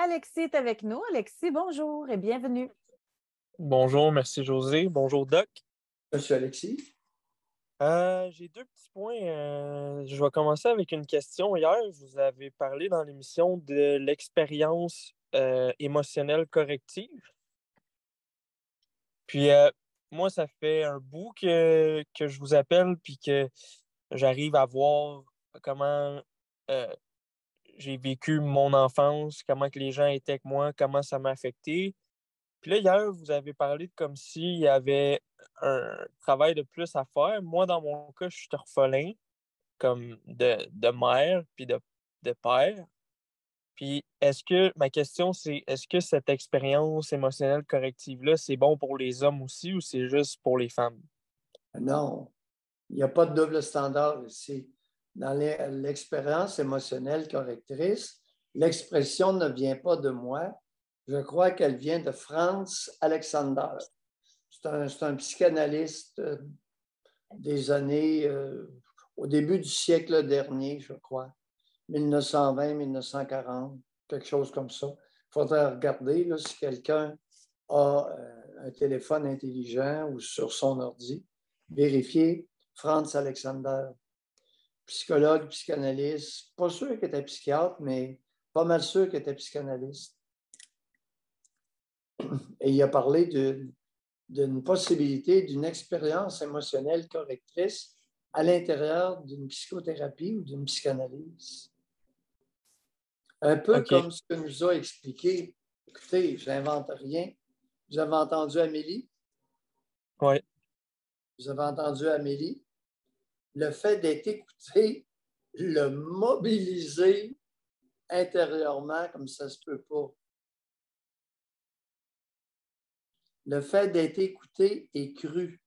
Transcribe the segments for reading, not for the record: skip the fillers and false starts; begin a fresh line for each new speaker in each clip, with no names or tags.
Alexis est avec nous. Alexis, bonjour et bienvenue.
Bonjour, merci José. Bonjour Doc.
Monsieur Alexis?
J'ai deux petits points. Je vais commencer avec une question. Hier, vous avez parlé dans l'émission de l'expérience émotionnelle corrective. Puis moi, ça fait un bout que je vous appelle puis que j'arrive à voir comment euh, j'ai vécu mon enfance, comment que les gens étaient avec moi, comment ça m'a affecté. Puis là, hier, vous avez parlé de comme s'il y avait un travail de plus à faire. Moi, dans mon cas, je suis orphelin, comme de mère, puis de père. Puis ma question, c'est, est-ce que cette expérience émotionnelle corrective-là, c'est bon pour les hommes aussi ou c'est juste pour les femmes?
Non, il n'y a pas de double standard ici. Dans l'expérience émotionnelle correctrice, l'expression ne vient pas de moi. Je crois qu'elle vient de Franz Alexander. C'est un psychanalyste des années, au début du siècle dernier, je crois, 1920-1940, quelque chose comme ça. Il faudrait regarder là, si quelqu'un a un téléphone intelligent ou sur son ordi. Vérifier Franz Alexander, psychologue, psychanalyste, pas sûr qu'il était psychiatre, mais pas mal sûr qu'il était psychanalyste. Et il a parlé d'une possibilité, d'une expérience émotionnelle correctrice à l'intérieur d'une psychothérapie ou d'une psychanalyse. Un peu
OK.
comme ce que nous a expliqué, écoutez, je n'invente rien. Vous avez entendu Amélie?
Oui.
Vous avez entendu Amélie? Le fait d'être écouté, le mobiliser intérieurement comme ça ne se peut pas. Le fait d'être écouté et cru,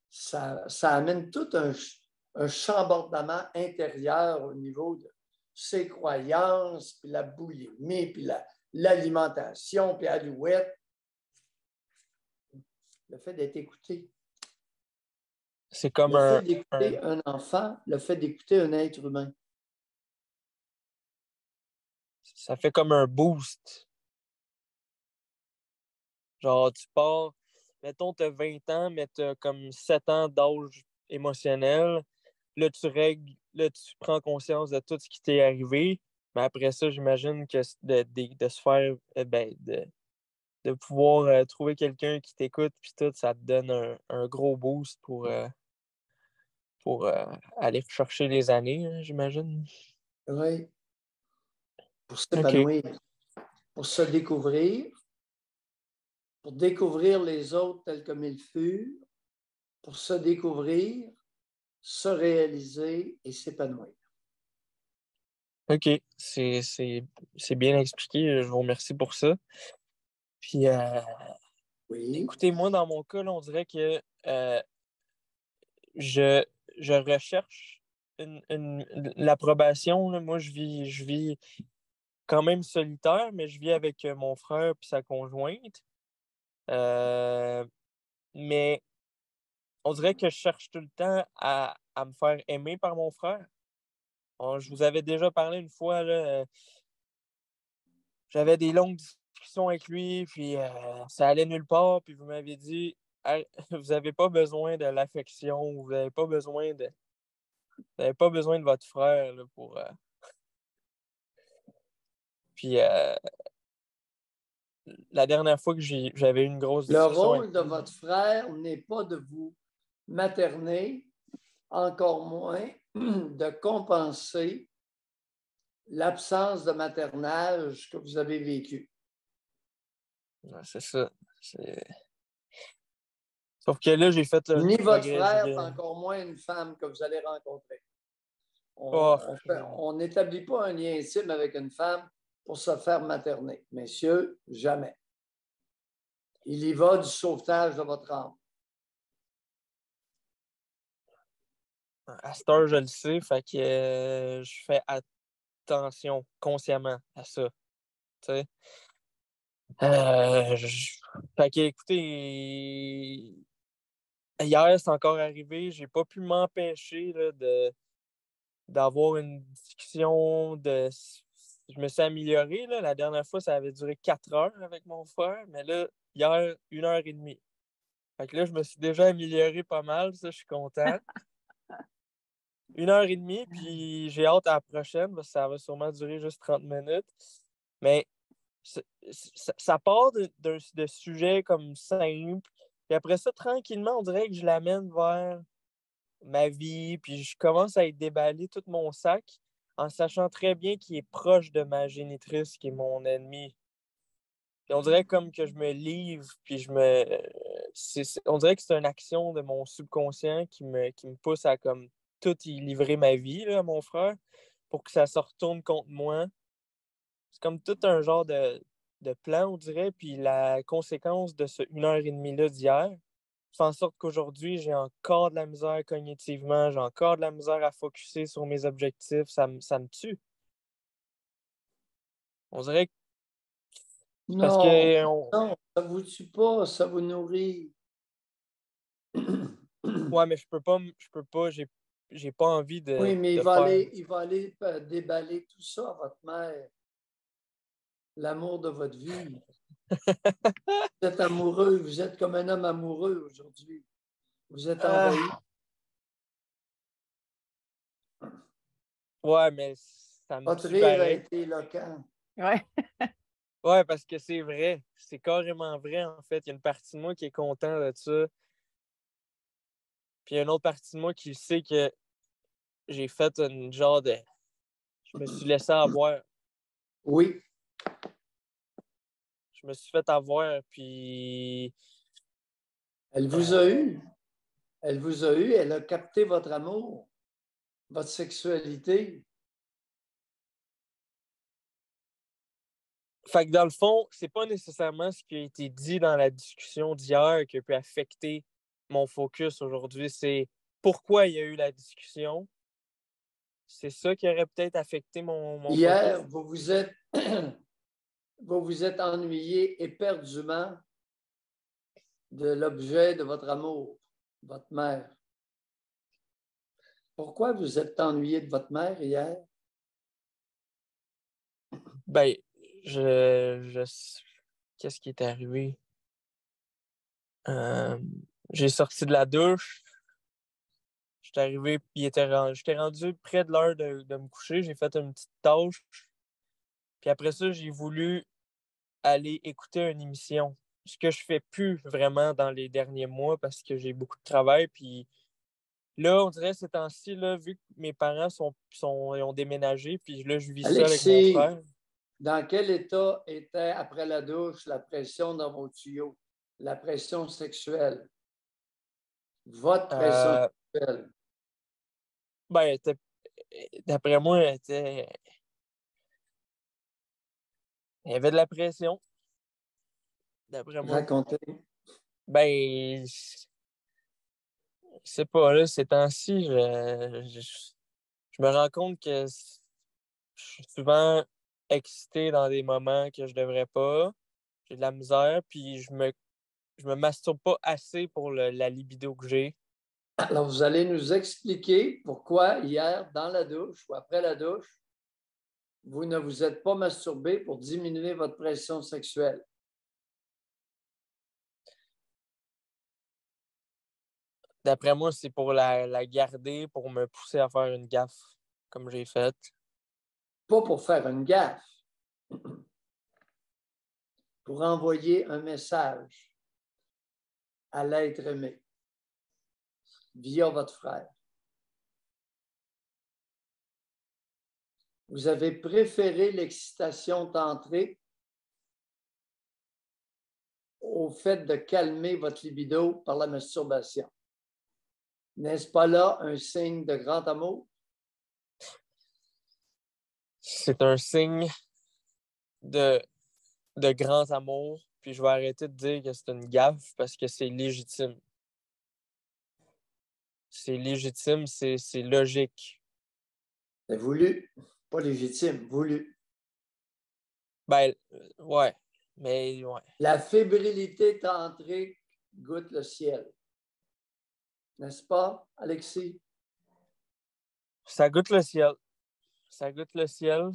ça amène tout un chambardement intérieur au niveau de ses croyances, puis la boulimie, puis l'alimentation, puis Alouette. Le fait d'être écouté.
C'est comme
le fait d'écouter un enfant, le fait d'écouter un être humain.
Ça fait comme un boost. Genre, tu pars, mettons, tu as 20 ans, mais tu as comme 7 ans d'âge émotionnel. Là, tu prends conscience de tout ce qui t'est arrivé. Mais après ça, j'imagine que de se faire, de pouvoir trouver quelqu'un qui t'écoute, puis tout, ça te donne un gros boost pour aller chercher les années, hein, j'imagine.
Oui. Pour
OK.
s'épanouir, pour se découvrir, pour découvrir les autres tels comme ils furent, pour se découvrir, se réaliser et s'épanouir.
OK. C'est bien expliqué. Je vous remercie pour ça. Puis,
Oui.
écoutez, moi, dans mon cas, là, on dirait que je, je recherche l'approbation. Là. Moi, je vis quand même solitaire, mais je vis avec mon frère et sa conjointe. Euh, mais on dirait que je cherche tout le temps à me faire aimer par mon frère. Je vous avais déjà parlé une fois, là, j'avais des longues discussions avec lui, puis ça allait nulle part, puis vous m'avez dit, hey, vous n'avez pas besoin de l'affection, vous n'avez pas besoin de votre frère là, pour. Puis la dernière fois que j'avais eu une grosse
Le
discussion avec
rôle de votre frère n'est pas de vous materner, encore moins de compenser l'absence de maternage que vous avez vécu.
Ouais, c'est ça. Sauf que là, j'ai fait le
Ni votre
progrès.
frère, encore moins une femme que vous allez rencontrer.
Oh,
On n'établit pas un lien intime avec une femme pour se faire materner. Messieurs, jamais. Il y va du sauvetage de votre âme.
À cette heure, je le sais, fait que je fais attention consciemment à ça. Tu sais. Fait que, écoutez, hier, c'est encore arrivé, j'ai pas pu m'empêcher là, d'avoir une discussion je me suis amélioré. Là. La dernière fois, ça avait duré 4 heures avec mon frère, mais là, hier, 1 heure et demie. Fait que là, je me suis déjà amélioré pas mal, ça, je suis content. 1 heure et demie, puis j'ai hâte à la prochaine, parce que ça va sûrement durer juste 30 minutes. Mais ça part de sujets comme simples, puis après ça, tranquillement, on dirait que je l'amène vers ma vie, puis je commence à y déballer tout mon sac en sachant très bien qu'il est proche de ma génitrice, qui est mon ennemi. Puis on dirait comme que je me livre, puis on dirait que c'est une action de mon subconscient qui me pousse à comme tout y livrer ma vie là, à mon frère pour que ça se retourne contre moi. C'est comme tout un genre de plan, on dirait, puis la conséquence de ce 1 heure et demie-là d'hier fait en sorte qu'aujourd'hui, j'ai encore de la misère cognitivement, j'ai encore de la misère à focusser sur mes objectifs, ça me tue. On dirait que parce
Non,
que
non, ça ne vous tue pas, ça vous nourrit.
ouais, mais je peux pas, j'ai pas envie
Oui, mais
de faire.
il va aller déballer tout ça à votre mère, l'amour de votre vie. Vous êtes amoureux, vous êtes comme un homme amoureux aujourd'hui. Vous êtes envahi.
Ouais, mais ça me
Votre
tue
rire a
pareil.
été éloquent.
Ouais.
Ouais, parce que c'est vrai. C'est carrément vrai, en fait. Il y a une partie de moi qui est content de ça. Puis il y a une autre partie de moi qui sait que j'ai fait une genre de. Je me suis laissé avoir.
Oui,
Je me suis fait avoir, puis.
elle vous a
euh,
eu. Elle vous a eu, elle a capté votre amour, votre sexualité.
Fait que dans le fond, c'est pas nécessairement ce qui a été dit dans la discussion d'hier qui peut affecter mon focus aujourd'hui. C'est pourquoi il y a eu la discussion. C'est ça qui aurait peut-être affecté mon focus.
Hier, vous vous êtes ennuyé éperdument de l'objet de votre amour, votre mère. Pourquoi vous êtes ennuyé de votre mère hier?
Ben, je... qu'est-ce qui est arrivé? Euh, j'ai sorti de la douche. J'étais arrivé, puis j'étais rendu près de l'heure de me coucher. J'ai fait une petite tâche. Puis après ça, j'ai voulu aller écouter une émission. Ce que je fais plus vraiment dans les derniers mois parce que j'ai beaucoup de travail. Puis là, on dirait ces temps-ci, là, vu que mes parents ils ont déménagé, puis là, je vis seul avec mon
Alexis,
frère.
dans quel état était, après la douche, la pression dans vos tuyaux, la pression sexuelle, votre pression
Euh,
sexuelle?
ben, d'après moi, il y avait de la pression, d'après moi.
Racontez.
Ben, je sais pas, là, ces temps-ci, je me rends compte que je suis souvent excité dans des moments que je devrais pas. J'ai de la misère, puis je me masturbe pas assez pour la libido que j'ai.
Alors, vous allez nous expliquer pourquoi hier, dans la douche ou après la douche, vous ne vous êtes pas masturbé pour diminuer votre pression sexuelle.
D'après moi, c'est pour la garder, pour me pousser à faire une gaffe, comme j'ai fait.
Pas pour faire une gaffe, pour envoyer un message à l'être aimé via votre frère. Vous avez préféré l'excitation tantrique au fait de calmer votre libido par la masturbation. N'est-ce pas là un signe de grand amour?
C'est un signe de, de grand amour, puis je vais arrêter de dire que c'est une gaffe parce que c'est légitime. C'est légitime, c'est logique.
C'est voulu, pas légitime, voulu.
Ben, ouais, mais ouais.
La fébrilité tantrique goûte le ciel. N'est-ce pas, Alexis?
Ça goûte le ciel. Ça goûte le ciel.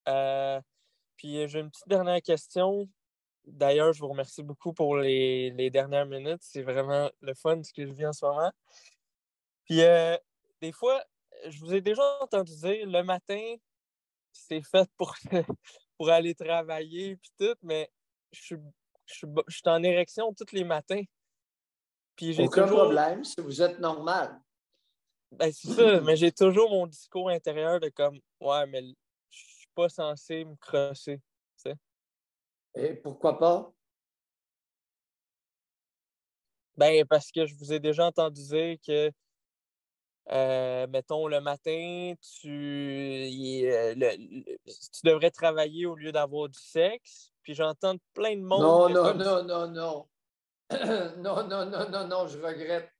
Puis j'ai une petite dernière question. D'ailleurs, je vous remercie beaucoup pour les dernières minutes. C'est vraiment le fun ce que je vis en ce moment. Puis des fois, je vous ai déjà entendu dire le matin, c'est fait pour, pour aller travailler puis tout, mais je suis en érection tous les matins. Puis j'ai
Aucun
toujours.
problème si vous êtes normal.
Ben, c'est ça, mais j'ai toujours mon discours intérieur de comme ouais, mais je suis pas censé me crosser. Tu sais.
Et pourquoi pas?
Ben, parce que je vous ai déjà entendu dire que mettons, le matin, tu devrais travailler au lieu d'avoir du sexe. Puis j'entends plein de monde.
Non,
Que
non,
comme...
non, non, non. Non, non, non, non, non, je regrette.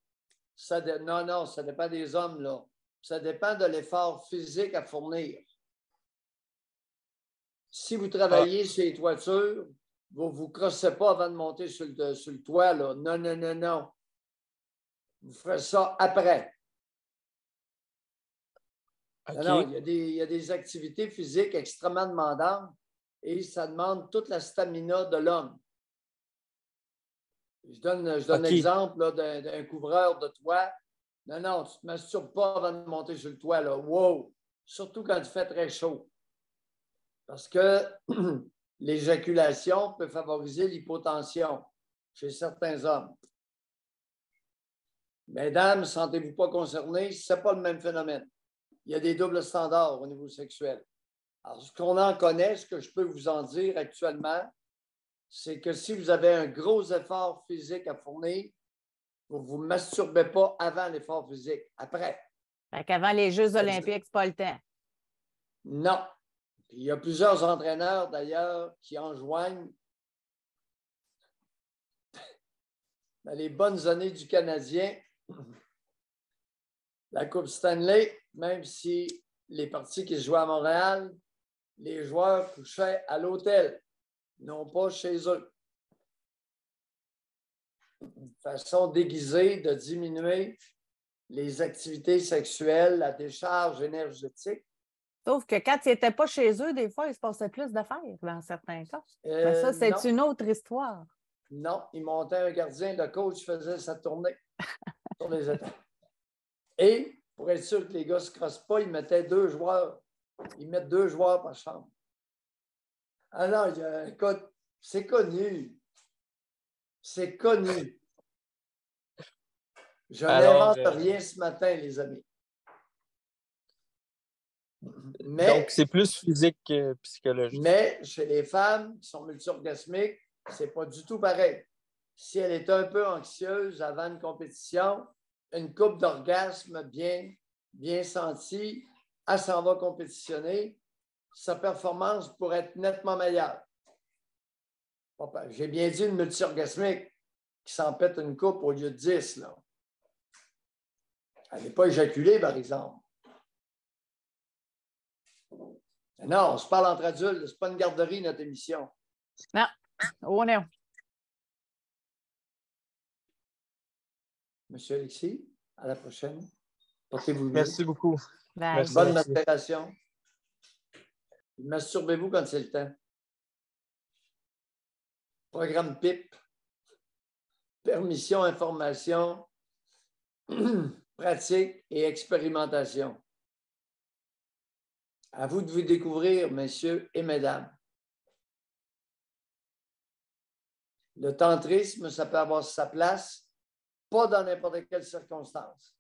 Non, non, ça dépend des hommes, là. Ça dépend de l'effort physique à fournir. Si vous travaillez sur les toitures, vous ne vous crossez pas avant de monter sur le toit, là. Non, non, non, non. Vous ferez ça après.
OK.
Non, il y a des activités physiques extrêmement demandantes et ça demande toute la stamina de l'homme. Je donne l'exemple d'un couvreur de toit. Non, non, tu ne te masturbes pas avant de monter sur le toit. Là. Wow! Surtout quand il fait très chaud. Parce que l'éjaculation peut favoriser l'hypotension chez certains hommes. Mesdames, sentez-vous pas concernées, ce n'est pas le même phénomène. Il y a des doubles standards au niveau sexuel. Alors, ce qu'on en connaît, ce que je peux vous en dire actuellement, c'est que si vous avez un gros effort physique à fournir, vous ne vous masturbez pas avant l'effort physique, après.
Fait qu'avant les Jeux olympiques, c'est pas le temps.
Non. Puis, il y a plusieurs entraîneurs, d'ailleurs, qui enjoignent dans les bonnes années du Canadien, la Coupe Stanley, même si les parties qui se jouaient à Montréal, les joueurs couchaient à l'hôtel, non pas chez eux. Une façon déguisée de diminuer les activités sexuelles, la décharge énergétique.
Sauf que quand ils n'étaient pas chez eux, des fois, il se passait plus d'affaires dans certains cas. Mais ça, c'est
Non.
une autre histoire.
Non, il montait un gardien, le coach faisait sa tournée sur les étapes. Et pour être sûr que les gars ne se crossent pas, ils mettaient 2 joueurs. Ils mettent 2 joueurs par chambre. Alors, écoute, c'est connu. C'est connu. Je n'invente rien ce matin, les amis.
Donc, c'est plus physique que psychologique.
Mais chez les femmes qui sont multi-orgasmiques, ce n'est pas du tout pareil. Si elle est un peu anxieuse avant une compétition, une coupe d'orgasme bien sentie, elle s'en va compétitionner, sa performance pourrait être nettement meilleure. J'ai bien dit une multi-orgasmique qui s'en pète une coupe au lieu de 10. Là. Elle n'est pas éjaculée, par exemple. Non, on se parle entre adultes. Ce n'est pas une garderie, notre émission.
Non. Oh non.
Monsieur Alexis, à la prochaine. Portez-vous bien.
Merci beaucoup.
Merci.
Bonne masturbation. Masturbez-vous quand c'est le temps. Programme PIP. Permission, information, pratique et expérimentation. À vous de vous découvrir, messieurs et mesdames. Le tantrisme, ça peut avoir sa place, pas dans n'importe quelle circonstance.